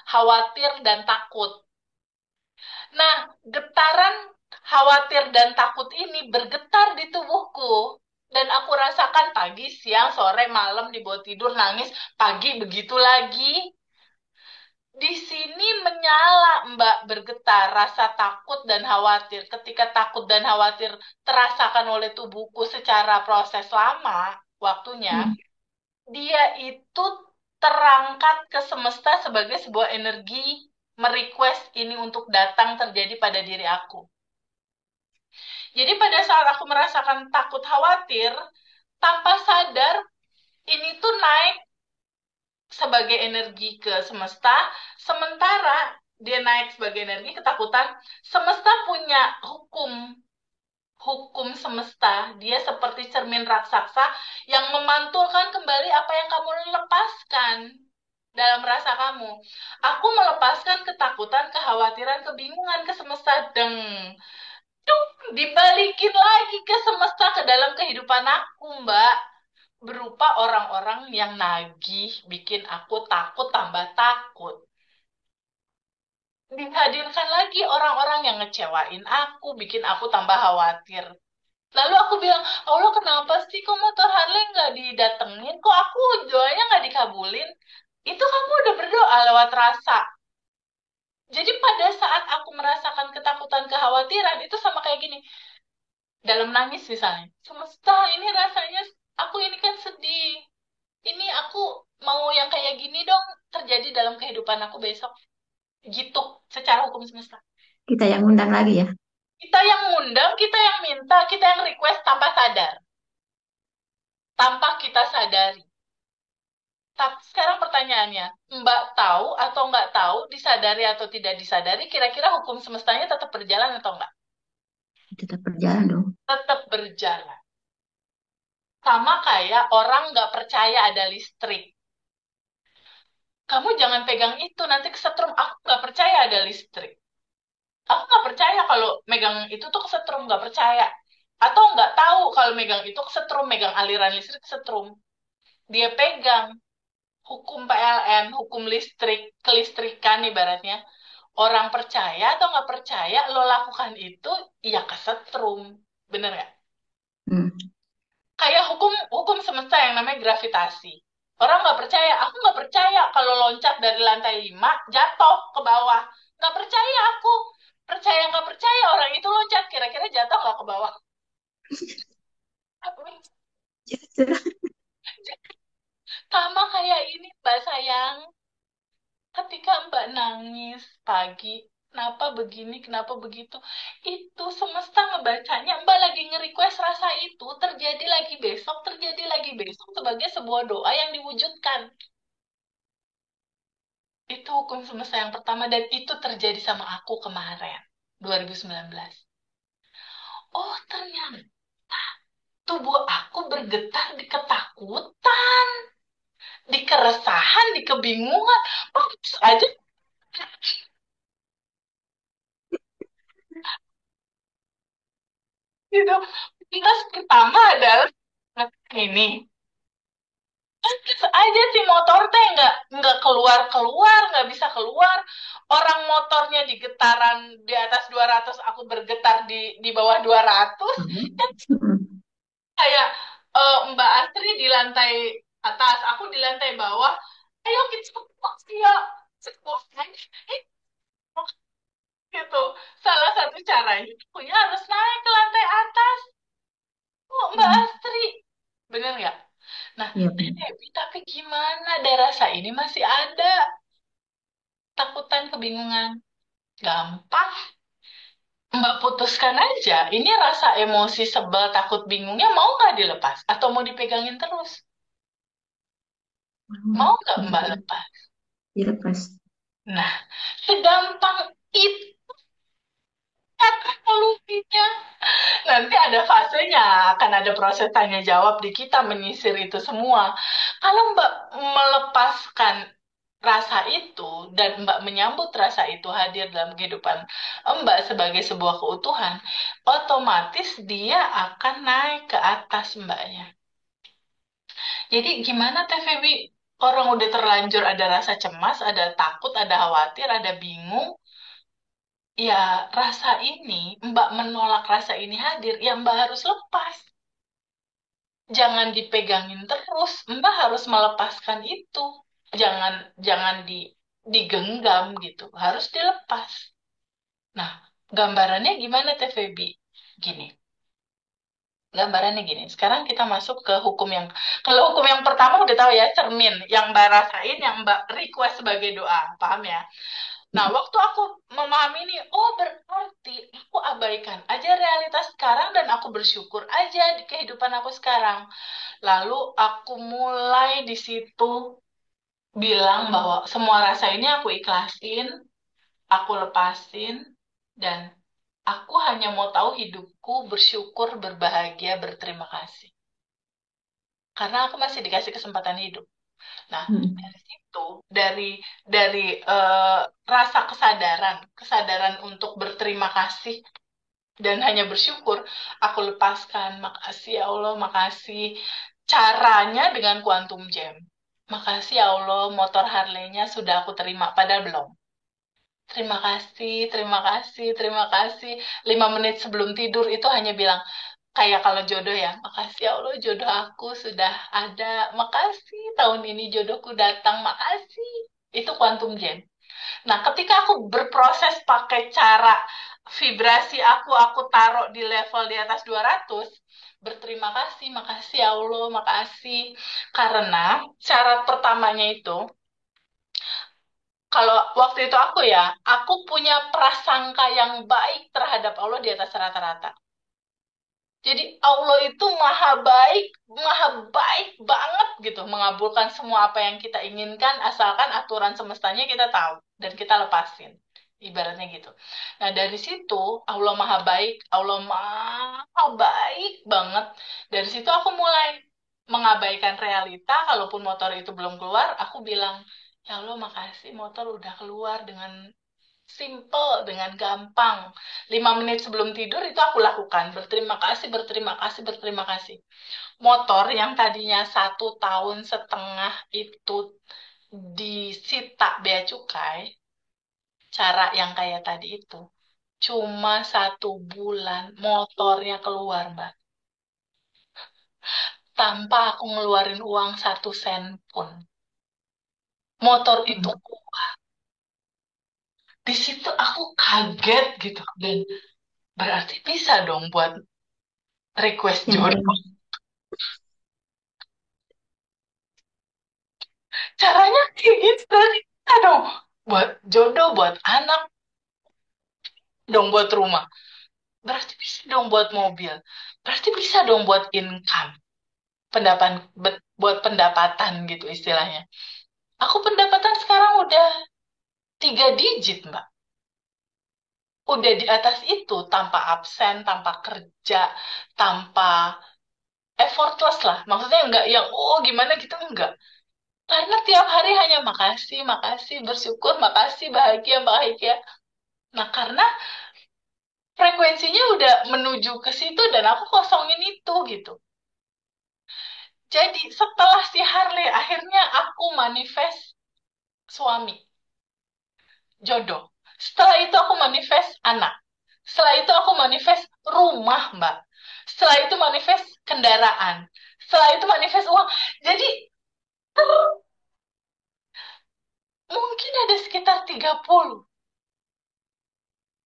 khawatir dan takut. Nah, getaran khawatir dan takut ini bergetar di tubuhku. Dan aku rasakan pagi, siang, sore, malam dibawa tidur, nangis, pagi begitu lagi. Di sini menyala, Mbak, bergetar rasa takut dan khawatir. Ketika takut dan khawatir terasakan oleh tubuhku secara proses lama waktunya, Hmm. dia itu terangkat ke semesta sebagai sebuah energi merequest ini untuk datang terjadi pada diri aku. Jadi pada saat aku merasakan takut khawatir, tanpa sadar ini tuh naik sebagai energi ke semesta, sementara dia naik sebagai energi ketakutan, semesta punya hukum. Hukum semesta, dia seperti cermin raksasa yang memantulkan kembali apa yang kamu lepaskan dalam rasa kamu. Aku melepaskan ketakutan, kekhawatiran, kebingungan ke semesta. Deng. Cuk, dibalikin lagi ke semesta, ke dalam kehidupan aku, Mbak. Berupa orang-orang yang nagih, bikin aku takut, tambah takut. Dihadirkan lagi orang-orang yang ngecewain aku, bikin aku tambah khawatir. Lalu aku bilang, Allah kenapa sih kok motor Harley nggak didatengin? Kok aku doanya nggak dikabulin? Itu kamu udah berdoa lewat rasa. Jadi pada saat aku merasakan ketakutan, kekhawatiran, itu sama kayak gini. Dalam nangis misalnya. Semesta ini rasanya, aku ini kan sedih. Ini aku mau yang kayak gini dong terjadi dalam kehidupan aku besok. Gitu, secara hukum semesta. Kita yang undang lagi ya. Kita yang ngundang, kita yang minta, kita yang request tanpa sadar. Tanpa kita sadari. Tapi sekarang pertanyaannya, Mbak tahu atau nggak tahu, disadari atau tidak disadari, kira-kira hukum semestanya tetap berjalan atau nggak? Tetap berjalan dong. Tetap berjalan. Sama kayak orang nggak percaya ada listrik. Kamu jangan pegang itu, nanti kesetrum. Aku nggak percaya ada listrik. Aku nggak percaya kalau megang itu tuh kesetrum, nggak percaya. Atau nggak tahu kalau megang itu kesetrum, megang aliran listrik kesetrum. Dia pegang hukum PLN, hukum listrik, kelistrikan ibaratnya. Orang percaya atau nggak percaya, lo lakukan itu, ya kesetrum. Bener nggak? Hmm. Kayak hukum hukum semesta yang namanya gravitasi. Orang nggak percaya, aku nggak percaya kalau loncat dari lantai 5 jatuh ke bawah. Nggak percaya aku. Percaya nggak percaya orang itu loncat, kira-kira jatuh nggak ke bawah? Sama kayak ini, Mbak sayang. Ketika Mbak nangis pagi, kenapa begini, kenapa begitu, itu semesta ngebacanya Mbak lagi nge-request rasa itu terjadi lagi besok sebagai sebuah doa yang diwujudkan. Itu hukum semesta yang pertama dan itu terjadi sama aku kemarin, 2019. Oh, ternyata tubuh aku bergetar di ketakutan, di keresahan, di kebingungan. Oh, terus aja gitu. Lintas pertama adalah ini. Terus aja si motor teh nggak keluar keluar, nggak bisa keluar. Orang motornya di getaran di atas 200, aku bergetar di bawah 200. Kan Hmm. kayak Mbak Astri di lantai atas, aku di lantai bawah. Ayo kita cepet ya, cepet gitu. Salah satu caranya, punya harus naik ke lantai atas. Oh, Mbak Hmm. Astri, bener nggak? Nah, Iya Teh benar. Dewi, tapi gimana? Ada rasa ini masih ada. Takutan, kebingungan. Gampang. Mbak putuskan aja. Ini rasa emosi, sebel, takut, bingungnya mau nggak dilepas? Atau mau dipegangin terus? Mau Mau nggak Mbak dilepas. lepas? Dilepas. Nah, segampang itu kata solusinya. Nanti ada fasenya, akan ada proses tanya jawab di kita menyisir itu semua. Kalau Mbak melepaskan rasa itu dan Mbak menyambut rasa itu hadir dalam kehidupan Mbak sebagai sebuah keutuhan, otomatis dia akan naik ke atas Mbaknya. Jadi gimana Teh Feby? Orang udah terlanjur ada rasa cemas, ada takut, ada khawatir, ada bingung. Ya, rasa ini, Mbak menolak rasa ini hadir, ya Mbak harus lepas. Jangan dipegangin terus. Mbak harus melepaskan itu. Jangan jangan digenggam gitu. Harus dilepas. Nah, gambarannya gimana Teh Feby? Gini. Gambarannya gini. Sekarang kita masuk ke hukum yang kalau hukum yang pertama udah tahu ya, cermin yang Mbak rasain, yang Mbak request sebagai doa. Paham ya? Nah, waktu aku memahami ini, oh berarti aku abaikan aja realitas sekarang dan aku bersyukur aja di kehidupan aku sekarang. Lalu aku mulai di situ bilang bahwa semua rasa ini aku ikhlasin, aku lepasin, dan aku hanya mau tahu hidupku bersyukur, berbahagia, berterima kasih. Karena aku masih dikasih kesempatan hidup. Nah, Hmm. dari situ, dari rasa kesadaran untuk berterima kasih dan hanya bersyukur, aku lepaskan, makasih ya Allah, makasih. Caranya dengan quantum jam. Makasih ya Allah, motor Harley-nya sudah aku terima, padahal belum. Terima kasih, terima kasih, terima kasih. 5 menit sebelum tidur itu hanya bilang, kayak kalau jodoh ya, makasih ya Allah jodoh aku sudah ada, makasih tahun ini jodohku datang, makasih. Itu quantum jam. Nah, ketika aku berproses pakai cara vibrasi aku taruh di level di atas 200, berterima kasih, makasih ya Allah, makasih. Karena syarat pertamanya itu, kalau waktu itu aku punya prasangka yang baik terhadap Allah di atas rata-rata. Jadi Allah itu maha baik banget gitu, mengabulkan semua apa yang kita inginkan, asalkan aturan semestanya kita tahu dan kita lepasin. Ibaratnya gitu. Nah, dari situ Allah maha baik, Allah maha baik banget. Dari situ aku mulai mengabaikan realita, kalaupun motor itu belum keluar, aku bilang, ya Allah makasih motor udah keluar dengan simple, dengan gampang. 5 menit sebelum tidur itu aku lakukan. Berterima kasih, berterima kasih, berterima kasih. Motor yang tadinya 1 tahun setengah itu disita bea cukai, cara yang kayak tadi itu, cuma 1 bulan motornya keluar, Mbak. Tanpa aku ngeluarin uang 1 sen pun. Motor itu, Hmm. di situ aku kaget gitu. Dan berarti bisa dong buat request jodoh. Hmm. Caranya kayak gitu berarti bisa dong. Buat jodoh, buat anak, dong buat rumah. Berarti bisa dong buat mobil. Berarti bisa dong buat income. Buat pendapatan gitu istilahnya. Aku pendapatan sekarang udah 3 digit, Mbak. Udah di atas itu, tanpa absen, tanpa kerja, tanpa effortless lah. Maksudnya enggak yang, oh gimana gitu, enggak. Karena tiap hari hanya makasih, makasih, bersyukur, makasih, bahagia, bahagia. Nah, karena frekuensinya udah menuju ke situ dan aku kosongin itu gitu. Jadi setelah si Harley, akhirnya aku manifest suami, jodoh. Setelah itu aku manifest anak. Setelah itu aku manifest rumah, Mbak. Setelah itu manifest kendaraan. Setelah itu manifest uang. Jadi mungkin ada sekitar 30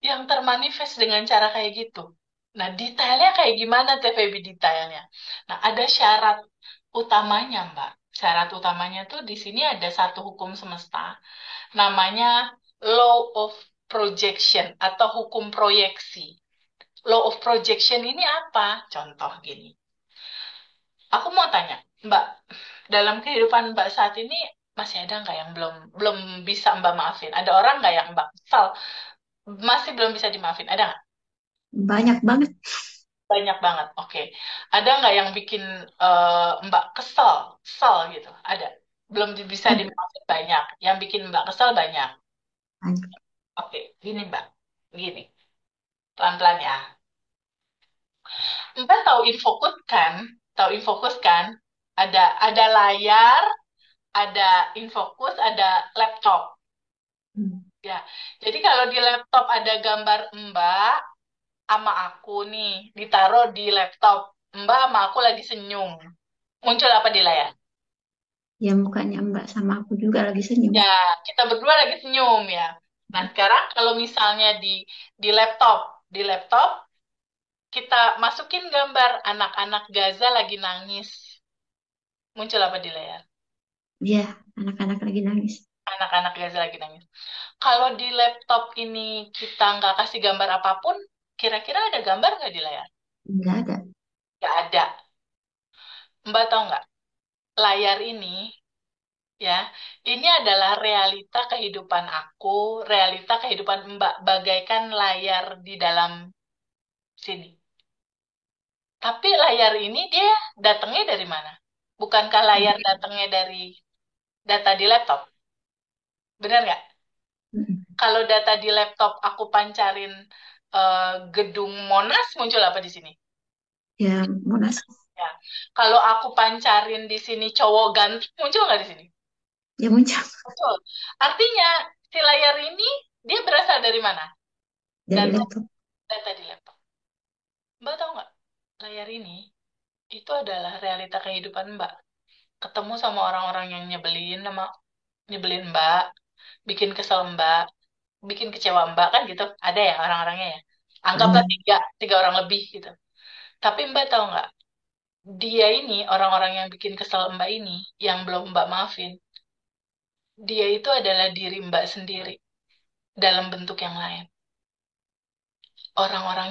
yang termanifest dengan cara kayak gitu. Nah, detailnya kayak gimana TVB detailnya? Nah, ada syarat utamanya, Mbak. Syarat utamanya tuh di sini ada satu hukum semesta, namanya Law of Projection atau hukum proyeksi. Law of Projection ini apa? Contoh gini. Aku mau tanya, Mbak, dalam kehidupan Mbak saat ini masih ada nggak yang belum belum bisa Mbak maafin? Ada orang nggak yang Mbak kesal masih belum bisa dimaafin? Ada nggak? Banyak banget. Banyak banget. Oke. Ada nggak yang bikin Mbak kesel, kesel gitu? Ada. Belum bisa dimaafin banyak. Yang bikin Mbak kesel banyak. Banyak. Oke. Gini Mbak. Gini. Pelan-pelan ya. Mbak tahu Infokus kan? Tahu Infokus kan? Ada layar, ada infocus, ada laptop. Hmm. Ya, jadi kalau di laptop ada gambar Mbak sama aku nih, ditaruh di laptop. Mbak sama aku lagi senyum. Muncul apa di layar? Ya mukanya Mbak sama aku juga lagi senyum. Ya, kita berdua lagi senyum ya. Nah, sekarang kalau misalnya di laptop kita masukin gambar anak-anak Gaza lagi nangis. Muncul apa di layar? Iya, anak-anak lagi nangis. Anak-anak Gaza lagi nangis. Kalau di laptop ini kita nggak kasih gambar apapun, kira-kira ada gambar nggak di layar? Enggak ada. Nggak ada. Mbak tahu nggak? Layar ini, ya, ini adalah realita kehidupan aku, realita kehidupan Mbak, bagaikan layar di dalam sini. Tapi layar ini dia datangnya dari mana? Bukankah layar datangnya dari data di laptop? Benar nggak? Mm-mm. Kalau data di laptop aku pancarin gedung Monas, muncul apa di sini? Ya, Monas. Ya. Kalau aku pancarin di sini cowok ganteng, muncul nggak di sini? Ya muncul Muncul. Artinya si layar ini dia berasal dari mana? dari Data laptop. data di laptop. Mbak tahu nggak? Layar ini itu adalah realita kehidupan Mbak. Ketemu sama orang-orang yang nyebelin Mbak, bikin kesel Mbak, bikin kecewa Mbak kan gitu. Ada ya orang-orangnya ya. Anggaplah Ada. tiga orang lebih gitu. Tapi Mbak tahu nggak? Dia ini orang-orang yang bikin kesel Mbak ini, yang belum Mbak maafin, dia itu adalah diri Mbak sendiri dalam bentuk yang lain. Orang-orang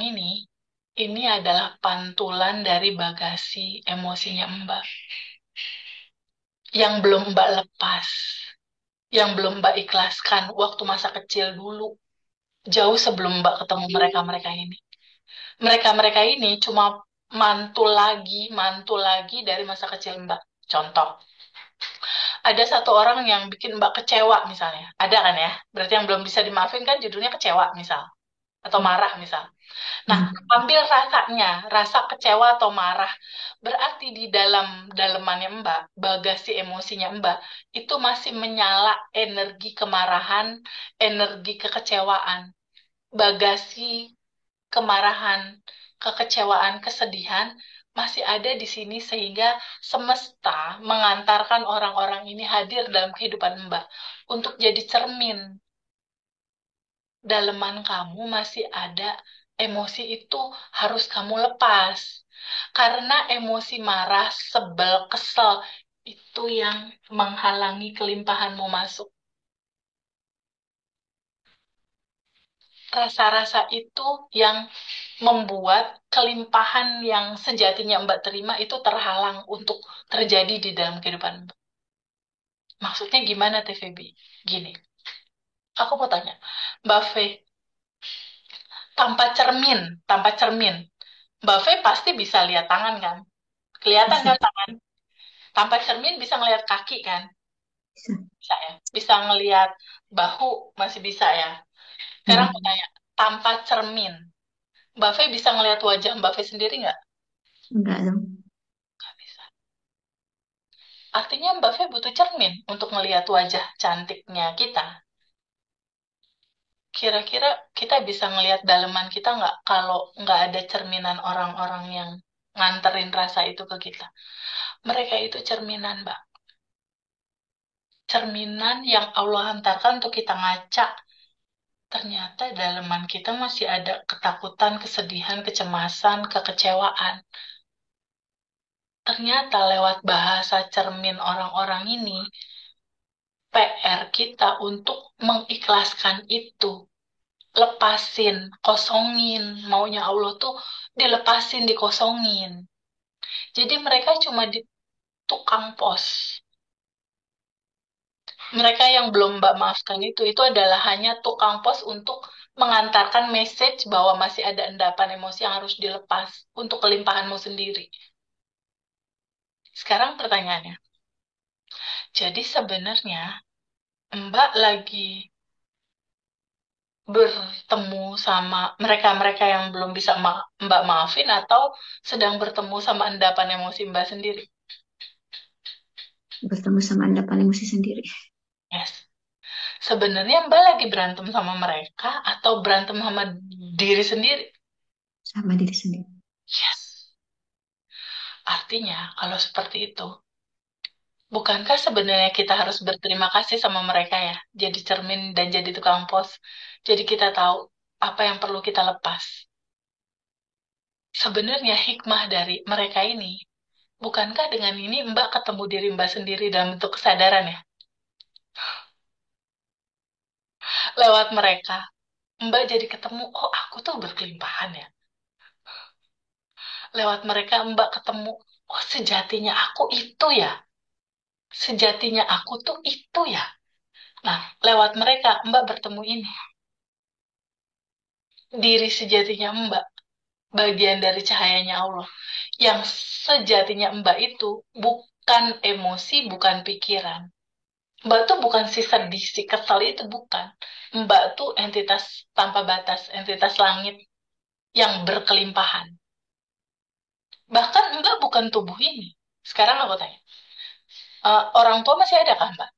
ini adalah pantulan dari bagasi emosinya Mbak, yang belum Mbak lepas, yang belum Mbak ikhlaskan waktu masa kecil dulu, jauh sebelum Mbak ketemu mereka-mereka ini. Mereka-mereka ini cuma mantul lagi dari masa kecil Mbak. Contoh, ada satu orang yang bikin Mbak kecewa misalnya. Ada kan ya? Berarti yang belum bisa dimaafin kan judulnya kecewa misal. Atau marah misal. Nah, Hmm. ambil rasanya, rasa kecewa atau marah. Berarti di dalam dalemannya Mbak, bagasi emosinya Mbak, itu masih menyala energi kemarahan, energi kekecewaan. Bagasi kemarahan, kekecewaan, kesedihan masih ada di sini sehingga semesta mengantarkan orang-orang ini hadir dalam kehidupan Mbak untuk jadi cermin. Daleman kamu masih ada emosi itu harus kamu lepas. Karena emosi marah, sebel, kesel itu yang menghalangi kelimpahanmu masuk. Rasa-rasa itu yang membuat kelimpahan yang sejatinya Mbak terima itu terhalang untuk terjadi di dalam kehidupan Mbak. Maksudnya gimana TVB? Gini, aku mau tanya, Mbak Fe, tanpa cermin, Mbak Fe pasti bisa lihat tangan kan? Kelihatan Bisa, kan tangan? Tanpa cermin bisa ngelihat kaki kan? bisa. Bisa ya? Bisa ngelihat bahu masih bisa ya? Sekarang aku Hmm. tanya, tanpa cermin, Mbak Fe bisa ngelihat wajah Mbak Fe sendiri nggak? Enggak dong. Nggak bisa. Artinya Mbak Fe butuh cermin untuk melihat wajah cantiknya kita. Kira-kira kita bisa ngelihat daleman kita nggak kalau nggak ada cerminan orang-orang yang nganterin rasa itu ke kita. Mereka itu cerminan, Mbak. Cerminan yang Allah hantarkan untuk kita ngaca. Ternyata daleman kita masih ada ketakutan, kesedihan, kecemasan, kekecewaan. Ternyata lewat bahasa cermin orang-orang ini, PR kita untuk mengikhlaskan itu. Lepasin, kosongin. Maunya Allah tuh dilepasin, dikosongin. Jadi mereka cuma di tukang pos. Mereka yang belum Mbak maafkan itu adalah hanya tukang pos untuk mengantarkan message bahwa masih ada endapan emosi yang harus dilepas untuk kelimpahanmu sendiri. Sekarang pertanyaannya, jadi sebenarnya Mbak lagi bertemu sama mereka-mereka yang belum bisa Mbak maafin atau sedang bertemu sama endapan emosi Mbak sendiri? Bertemu sama endapan emosi sendiri. Yes. Sebenarnya Mbak lagi berantem sama mereka atau berantem sama diri sendiri? Sama diri sendiri. Yes. Artinya, kalau seperti itu, bukankah sebenarnya kita harus berterima kasih sama mereka ya? Jadi cermin dan jadi tukang pos. Jadi kita tahu apa yang perlu kita lepas. Sebenarnya hikmah dari mereka ini, bukankah dengan ini Mbak ketemu diri Mbak sendiri dalam bentuk kesadaran ya? Lewat mereka, Mbak jadi ketemu, oh aku tuh berkelimpahan ya. Lewat mereka Mbak ketemu, oh sejatinya aku itu ya. Sejatinya aku tuh itu ya. Nah, lewat mereka Mbak bertemu ini. Diri sejatinya Mbak, bagian dari cahayanya Allah. Yang sejatinya Mbak itu bukan emosi, bukan pikiran. Mbak tuh bukan si sedih, si kesel itu bukan. Mbak tuh entitas tanpa batas, entitas langit yang berkelimpahan. Bahkan Mbak bukan tubuh ini. Sekarang aku tanya, orang tua masih ada kan Mbak?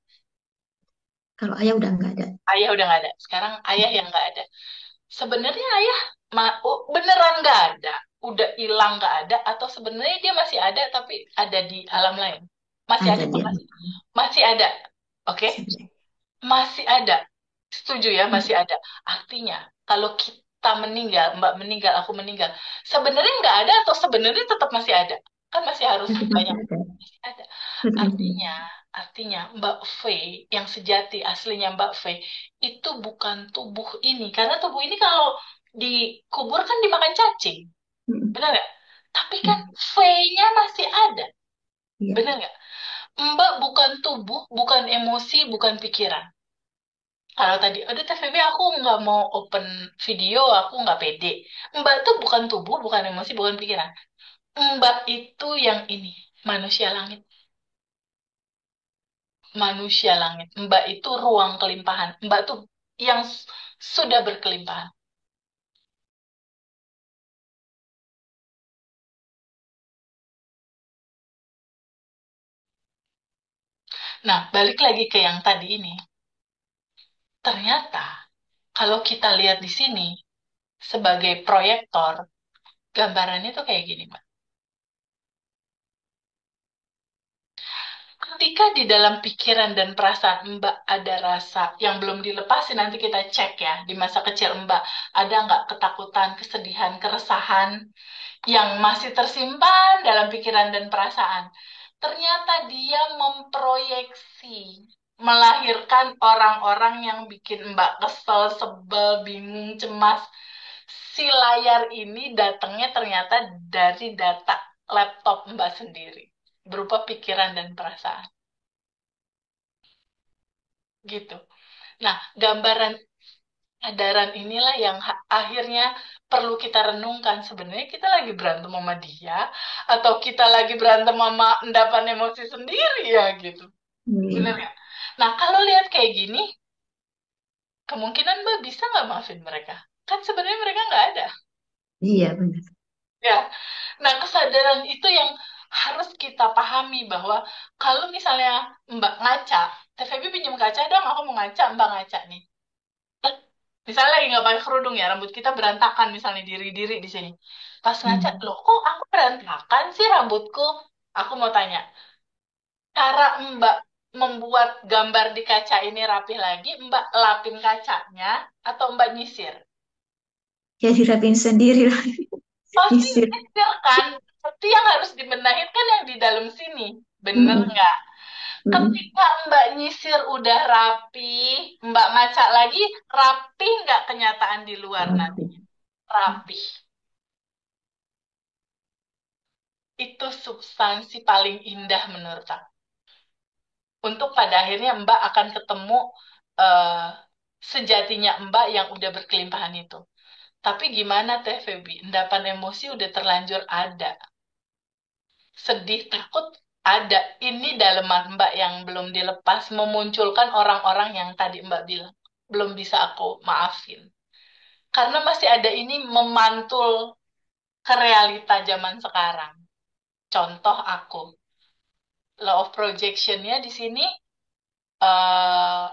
Kalau ayah udah nggak ada. Ayah udah nggak ada. Sekarang ayah yang nggak ada. Sebenarnya ayah beneran nggak ada, udah hilang nggak ada, atau sebenarnya dia masih ada tapi ada di alam lain. Masih ada, Ada Pak, dia. masih ada, oke? Masih ada. Masih ada. Setuju ya, Iya. masih ada. Artinya kalau kita meninggal, Mbak meninggal, aku meninggal, sebenarnya nggak ada atau sebenarnya tetap masih ada? Kan masih harus Tetap masih banyak, ada. masih ada. Tetap masih ada. Artinya, artinya Mbak V yang sejati aslinya Mbak V itu bukan tubuh ini, karena tubuh ini kalau dikubur kan dimakan cacing, Mm-mm. benar nggak? Tapi kan Mm. V-nya masih ada, Iya. benar nggak? Mbak bukan tubuh, bukan emosi, bukan pikiran. Kalau tadi, aduh TVB aku nggak mau open video, aku nggak pede. Mbak tuh bukan tubuh, bukan emosi, bukan pikiran. Mbak itu yang ini, manusia langit. Manusia langit. Mbak itu ruang kelimpahan. Mbak tuh yang sudah berkelimpahan. Nah, balik lagi ke yang tadi ini. Ternyata, kalau kita lihat di sini, sebagai proyektor, gambarannya tuh kayak gini, Mbak. Ketika di dalam pikiran dan perasaan Mbak ada rasa yang belum dilepasin, nanti kita cek ya, di masa kecil Mbak, ada nggak ketakutan, kesedihan, keresahan yang masih tersimpan dalam pikiran dan perasaan. Ternyata dia memproyeksi, melahirkan orang-orang yang bikin Mbak kesel, sebel, bingung, cemas. Si layar ini datangnya ternyata dari data laptop Mbak sendiri, berupa pikiran dan perasaan. Gitu. Nah, gambaran adaran inilah yang akhirnya perlu kita renungkan. Sebenarnya kita lagi berantem sama dia, atau kita lagi berantem sama endapan emosi sendiri ya gitu. Bener Iya. nggak? Nah, kalau lihat kayak gini, kemungkinan Mbak bisa nggak maafin mereka? Kan sebenarnya mereka nggak ada. Iya benar. Ya. Nah, kesadaran itu yang harus kita pahami bahwa kalau misalnya Mbak ngaca, TVB pinjam kaca dong, aku mau ngaca, Mbak ngaca nih. Misalnya lagi nggak pakai kerudung ya, rambut kita berantakan misalnya diri-diri di sini. Pas ngaca, Hmm. loh kok aku berantakan sih rambutku? Aku mau tanya, cara Mbak membuat gambar di kaca ini rapi lagi, Mbak lapin kacanya atau Mbak nyisir? Ya dirapin sendiri lah. Pasti Disir. nyisir kan? Tapi yang harus dibenahin kan yang di dalam sini. Bener Mm-mm. nggak? Mm-mm. Ketika Mbak nyisir udah rapi, Mbak ngaca lagi, rapi nggak kenyataan di luar Rapi. nanti? Rapi. Itu substansi paling indah menurut aku. Untuk pada akhirnya Mbak akan ketemu eh, sejatinya Mbak yang udah berkelimpahan itu. Tapi gimana Teh Feby? Endapan emosi udah terlanjur ada. Sedih, takut ada. Ini daleman Mbak yang belum dilepas memunculkan orang-orang yang tadi Mbak bilang. Belum bisa aku maafin. Karena masih ada ini memantul ke realita zaman sekarang. Contoh aku. Law of projectionnya di sini, eh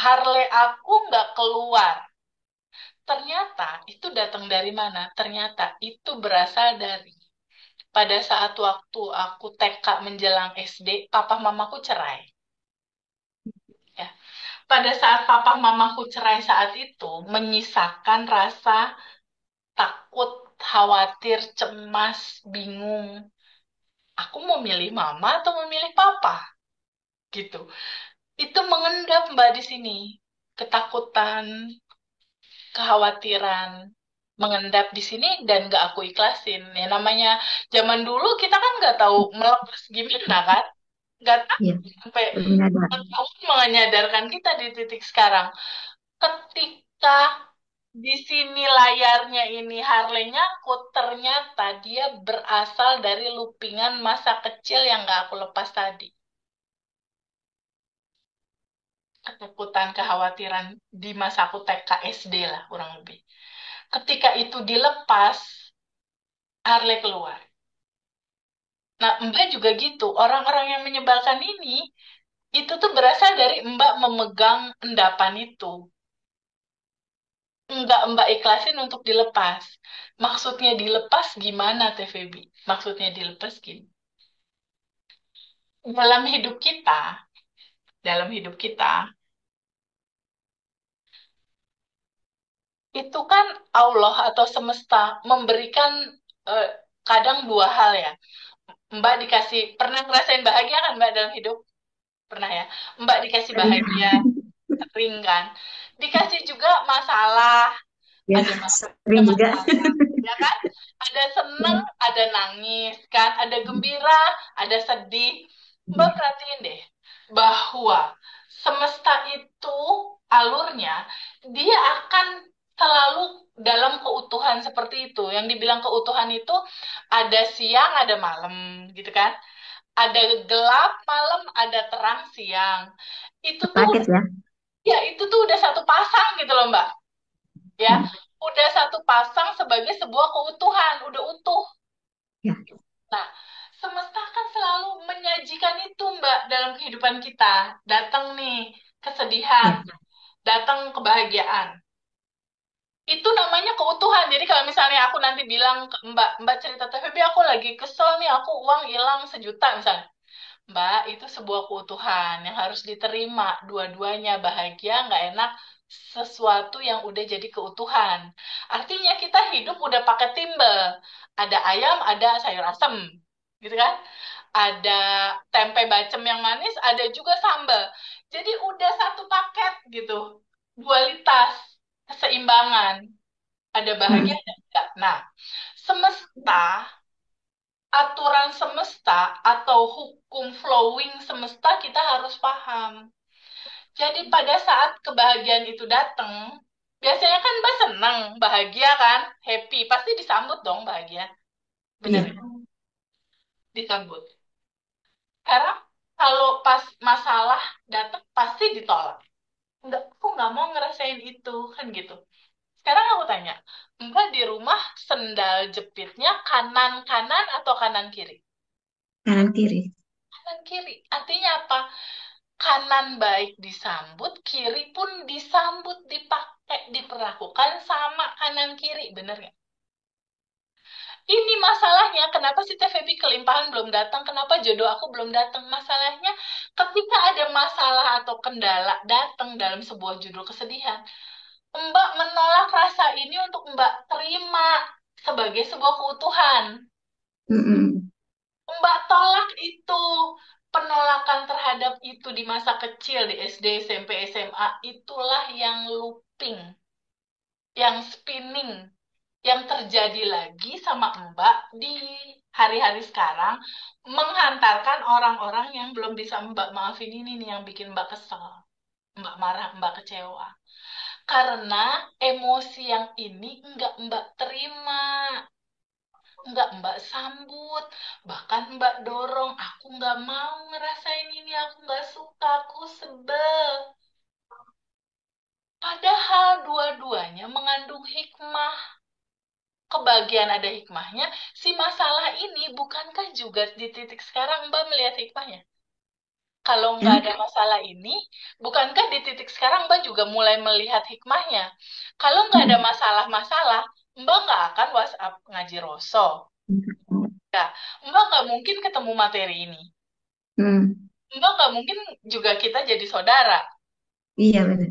Harley aku nggak keluar. Ternyata itu datang dari mana? Ternyata itu berasal dari pada saat waktu aku TK menjelang SD, papa mamaku cerai. Ya. Pada saat papa mamaku cerai saat itu, menyisakan rasa takut, khawatir, cemas, bingung. Aku mau milih mama atau memilih papa? Gitu. Itu mengendap Mbak di sini. Ketakutan, kekhawatiran mengendap di sini dan gak aku ikhlasin. Ya namanya zaman dulu kita kan nggak tahu melepas gimana kan, nggak tahu Iya, sampai belum nyadar. tahu menyadarkan kita di titik sekarang. Ketika di sini layarnya ini Harley nyangkut, ternyata dia berasal dari loopingan masa kecil yang gak aku lepas tadi. Ketakutan, kekhawatiran di masa aku TK SD lah kurang lebih. Ketika itu dilepas, Harley keluar. Nah, Mbak juga gitu. Orang-orang yang menyebalkan ini, itu tuh berasal dari Mbak memegang endapan itu. Enggak Mbak ikhlasin untuk dilepas. Maksudnya dilepas gimana, TVB? Maksudnya dilepas gini. Dalam hidup kita, dalam hidup kita, itu kan Allah atau semesta memberikan eh, kadang dua hal ya. Mbak dikasih, pernah ngerasain bahagia kan Mbak dalam hidup? Pernah ya? Mbak dikasih Sering. bahagia, sering kan? Dikasih juga masalah, Ya, ada sering juga. masalah, ya kan? Ada seneng, Ya. ada nangis, kan? Ada gembira, ada sedih. Mbak perhatiin deh, bahwa semesta itu alurnya, dia akan selalu dalam keutuhan seperti itu. Yang dibilang keutuhan itu ada siang, ada malam, gitu kan? Ada gelap malam, ada terang siang. Itu tuh, Paket ya. ya itu tuh udah satu pasang gitu loh, Mbak. Ya, Hmm. udah satu pasang sebagai sebuah keutuhan, udah utuh. Ya, Nah, semesta kan selalu menyajikan itu, Mbak, dalam kehidupan kita. Datang nih kesedihan, ya. datang kebahagiaan. Itu namanya keutuhan. Jadi kalau misalnya aku nanti bilang ke Mbak, Mbak cerita TVB, aku lagi kesel nih, aku uang hilang 1 juta misalnya. Mbak, itu sebuah keutuhan yang harus diterima. Dua-duanya bahagia, nggak enak, sesuatu yang udah jadi keutuhan. Artinya kita hidup udah pakai timbel. Ada ayam, ada sayur asem. Gitu kan? Ada tempe bacem yang manis, ada juga sambal. Jadi udah satu paket gitu. Dualitas, keseimbangan. Ada bahagia, Hmm. ada enggak. Nah, semesta aturan semesta atau hukum flowing semesta kita harus paham. Jadi pada saat kebahagiaan itu datang, biasanya kan Mbak senang, bahagia kan, happy, pasti disambut dong bahagia. Bener Iya. ya? Disambut. Karena kalau pas masalah datang pasti ditolak. Enggak, aku nggak mau ngerasain itu, kan gitu. Sekarang aku tanya, Mbak di rumah sendal jepitnya kanan-kanan atau kanan-kiri? Kanan kiri. Kanan kiri. Artinya apa? Kanan baik disambut, kiri pun disambut, dipakai, diperlakukan sama kanan kiri, bener nggak? Ini masalahnya, kenapa si TVB kelimpahan belum datang, kenapa jodoh aku belum datang? Masalahnya, ketika ada masalah atau kendala datang dalam sebuah judul kesedihan, Mbak menolak rasa ini untuk Mbak terima sebagai sebuah keutuhan. Mm-mm. Mbak tolak itu. Penolakan terhadap itu di masa kecil, di SD, SMP, SMA, itulah yang looping, yang spinning, yang terjadi lagi sama Mbak di hari-hari sekarang, menghantarkan orang-orang yang belum bisa Mbak maafin ini nih, yang bikin Mbak kesel, Mbak marah, Mbak kecewa. Karena emosi yang ini nggak Mbak terima. Nggak Mbak sambut, bahkan Mbak dorong, aku nggak mau ngerasain ini, aku nggak suka, aku sebel. Padahal dua-duanya mengandung hikmah. kebahagiaan ada hikmahnya, si masalah ini bukankah juga di titik sekarang Mbak melihat hikmahnya? Kalau nggak Hmm? ada masalah ini, bukankah di titik sekarang Mbak juga mulai melihat hikmahnya? Kalau nggak ada masalah-masalah, Mbak nggak akan WhatsApp ngaji Roso. Ya, Mbak nggak mungkin ketemu materi ini. Hmm. Mbak nggak mungkin juga kita jadi saudara. Iya benar.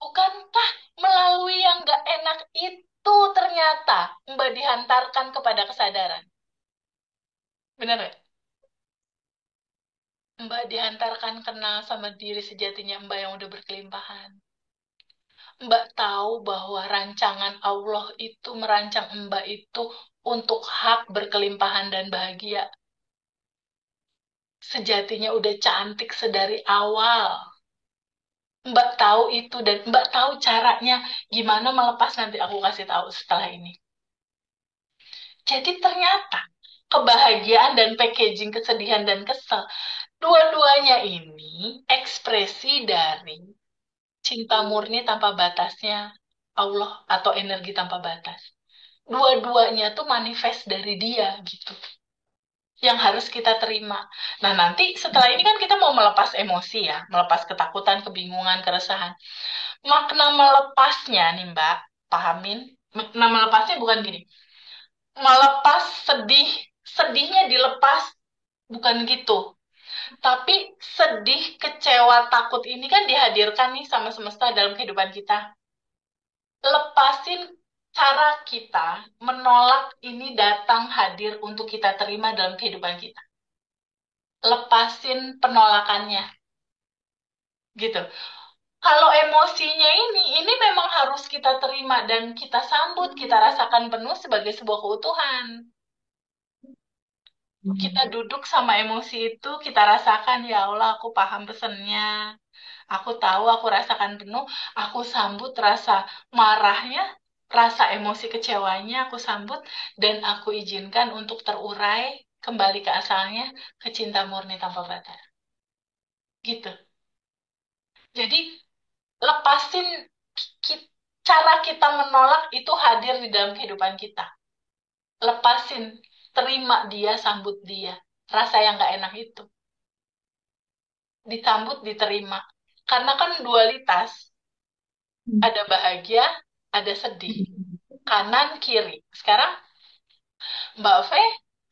Bukankah melalui yang nggak enak itu ternyata Mbak dihantarkan kepada kesadaran? Benar nggak? Mbak dihantarkan kenal sama diri sejatinya Mbak yang udah berkelimpahan. Mbak tahu bahwa rancangan Allah itu merancang Mbak itu untuk hak berkelimpahan dan bahagia. Sejatinya udah cantik sedari awal. Mbak tahu itu dan Mbak tahu caranya gimana melepas, nanti aku kasih tahu setelah ini. Jadi ternyata kebahagiaan dan packaging kesedihan dan kesel, dua-duanya ini ekspresi dari cinta murni tanpa batasnya Allah atau energi tanpa batas. Dua-duanya tuh manifest dari dia gitu. Yang harus kita terima. Nah, nanti setelah ini kan kita mau melepas emosi ya, melepas ketakutan, kebingungan, keresahan. Makna melepasnya nih, Mbak, pahamin. Makna melepasnya bukan gini. Melepas sedih, sedihnya dilepas, bukan gitu. Tapi sedih, kecewa, takut ini kan dihadirkan nih sama semesta dalam kehidupan kita. Lepasin cara kita menolak ini datang hadir untuk kita terima dalam kehidupan kita. Lepasin penolakannya, gitu. Kalau emosinya ini memang harus kita terima dan kita sambut, kita rasakan penuh sebagai sebuah keutuhan. Kita duduk sama emosi itu, kita rasakan, ya Allah, aku paham pesannya. Aku tahu, aku rasakan penuh, aku sambut rasa marahnya, rasa emosi kecewanya, aku sambut, dan aku izinkan untuk terurai kembali ke asalnya, ke cinta murni tanpa batas. Gitu. Jadi, lepasin ki- cara kita menolak itu hadir di dalam kehidupan kita. Lepasin, terima dia, sambut dia. Rasa yang gak enak itu. Disambut, diterima. Karena kan dualitas, ada bahagia, ada sedih. Kanan, kiri. Sekarang Mbak V,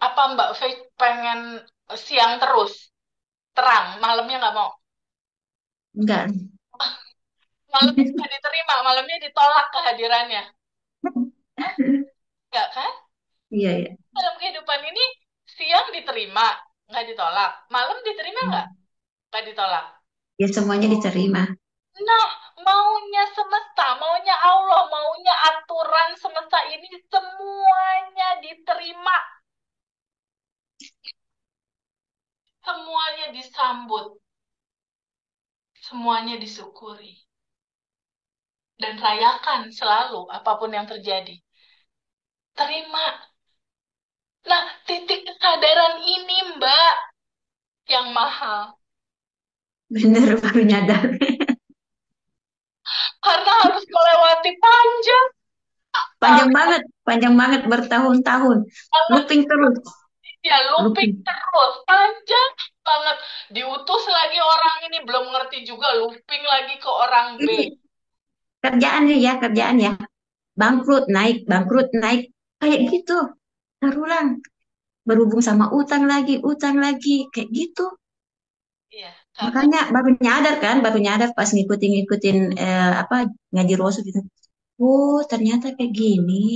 apa Mbak V pengen siang terus? Terang, malamnya nggak mau. Enggak. Malamnya nggak diterima, malamnya ditolak kehadirannya. Nggak kan? Iya, iya. Dalam kehidupan ini, siang diterima, nggak ditolak. Malam diterima nggak? Nggak ditolak. Ya semuanya diterima. Nah, maunya semesta, maunya Allah, maunya aturan semesta ini semuanya diterima, semuanya disambut, semuanya disyukuri. Dan rayakan selalu apapun yang terjadi. Terima. Nah, titik kesadaran ini, Mbak, yang mahal. Bener baru nyadar. Karena harus melewati panjang Panjang banget bertahun-tahun. banget, Looping terus, ya looping looping. terus, panjang banget. Diutus lagi orang ini belum ngerti juga, looping lagi ke orang B. Ini kerjaan nih ya, kerjaan ya. Bangkrut naik, kayak gitu. Terulang, berhubung sama utang lagi, kayak gitu. Iya, karena Makanya baru nyadar pas ngikutin apa ngaji Rasul gitu. Oh, ternyata kayak gini.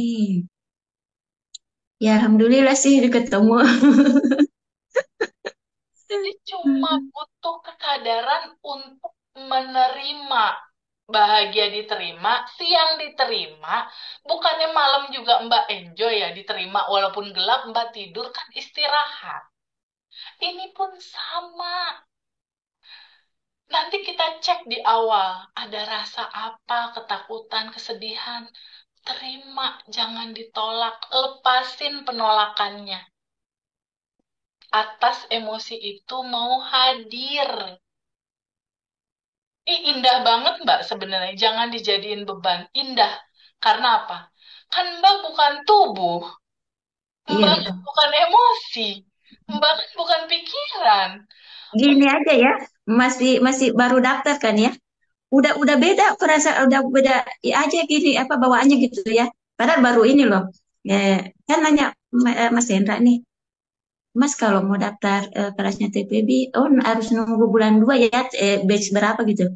Ya, alhamdulillah sih udah ketemu. jadi cuma butuh kesadaran untuk menerima. Bahagia diterima, siang diterima, bukannya malam juga Mbak enjoy ya diterima, walaupun gelap Mbak tidur kan istirahat. Ini pun sama. Nanti kita cek di awal, ada rasa apa, ketakutan, kesedihan. Terima, jangan ditolak, lepasin penolakannya. Atas emosi itu mau hadir. Ih, indah banget Mbak sebenarnya, jangan dijadiin beban. Indah. Karena apa? Kan Mbak bukan tubuh, Iya, Mbak kan betul. bukan emosi, Mbak kan bukan pikiran. Gini aja ya, masih masih baru daftar kan ya. Udah beda perasaan, udah beda ya aja gini apa bawaannya gitu ya. Padahal baru ini loh. Kan nanya Mas Hendra nih, Mas kalau mau daftar kelasnya TPB, oh harus nunggu bulan 2 ya, batch berapa gitu.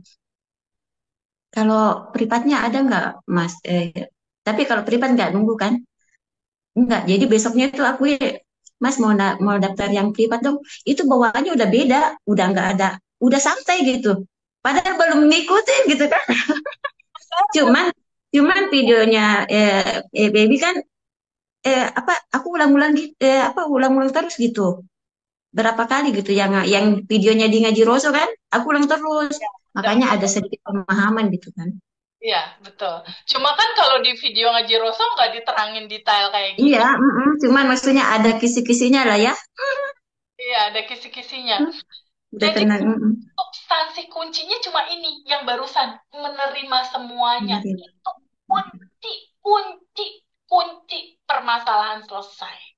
Kalau privatnya ada nggak, Mas? Tapi kalau privat nggak nunggu kan? Enggak. Jadi besoknya itu aku ya, Mas mau daftar yang privat dong. Itu bawaannya udah beda, udah nggak ada, udah santai gitu. Padahal belum ngikutin gitu kan. Cuman cuman videonya baby kan apa aku ulang-ulang gitu apa ulang-ulang terus gitu. Berapa kali gitu yang videonya di Ngaji Roso kan, aku ulang terus. Ya, udah. Makanya ada sedikit pemahaman gitu kan. Iya, betul. Cuma kan kalau di video Ngaji Roso nggak diterangin detail kayak Iya, gini. cuman maksudnya ada kisi-kisinya lah ya. Iya, ada kisi-kisinya. Udah Jadi tenang. substansi kuncinya cuma ini yang barusan menerima semuanya. Menerima. Itu kunci, kunci, kunci permasalahan selesai.